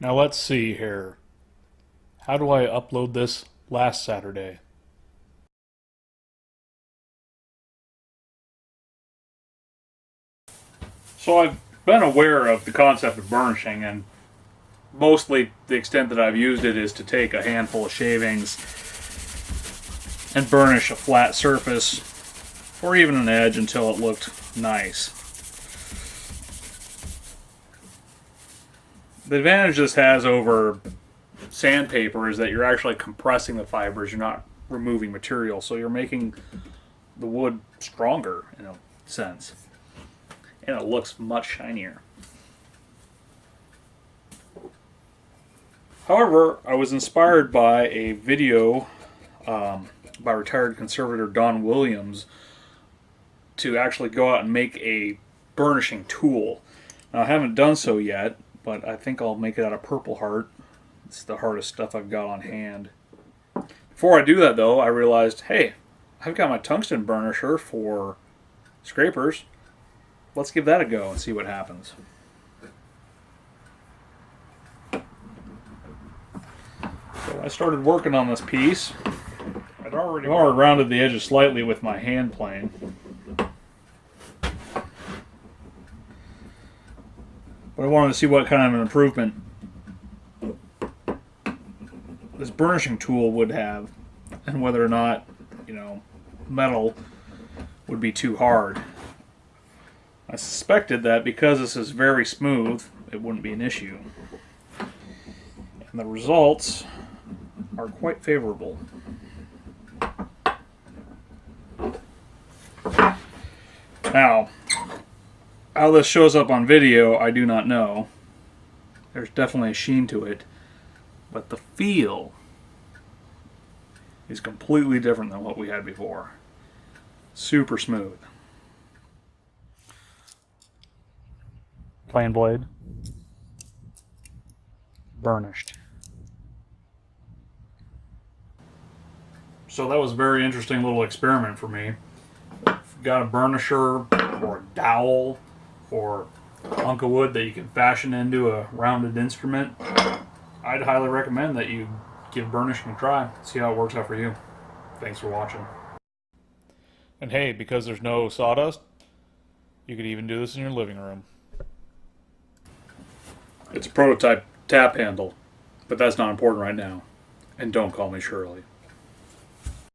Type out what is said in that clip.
Now let's see here. How do I upload this last Saturday? So I've been aware of the concept of burnishing, and mostly the extent that I've used it is to take a handful of shavings and burnish a flat surface or even an edge until it looked nice. The advantage this has over sandpaper is that you're actually compressing the fibers, you're not removing material, so you're making the wood stronger in a sense, and it looks much shinier. However, I was inspired by a video by retired conservator Don Williams to actually go out and make a burnishing tool. Now, I haven't done so yet, but I think I'll make it out of purple heart. It's the hardest stuff I've got on hand. Before I do that, though, I realized, hey, I've got my tungsten burnisher for scrapers. Let's give that a go and see what happens. So I started working on this piece. I'd already rounded the edges slightly with my hand plane. But I wanted to see what kind of an improvement this burnishing tool would have, and whether or not, metal would be too hard. I suspected that because this is very smooth, it wouldn't be an issue. And the results are quite favorable. Now, how this shows up on video, I do not know. There's definitely a sheen to it, but the feel is completely different than what we had before. Super smooth. Plain blade. Burnished. So that was a very interesting little experiment for me. If you've got a burnisher or a dowel or a hunk of wood that you can fashion into a rounded instrument, I'd highly recommend that you give burnishing a try. See how it works out for you. Thanks for watching. And hey, because there's no sawdust, you could even do this in your living room. It's a prototype tap handle, but that's not important right now. And don't call me Shirley.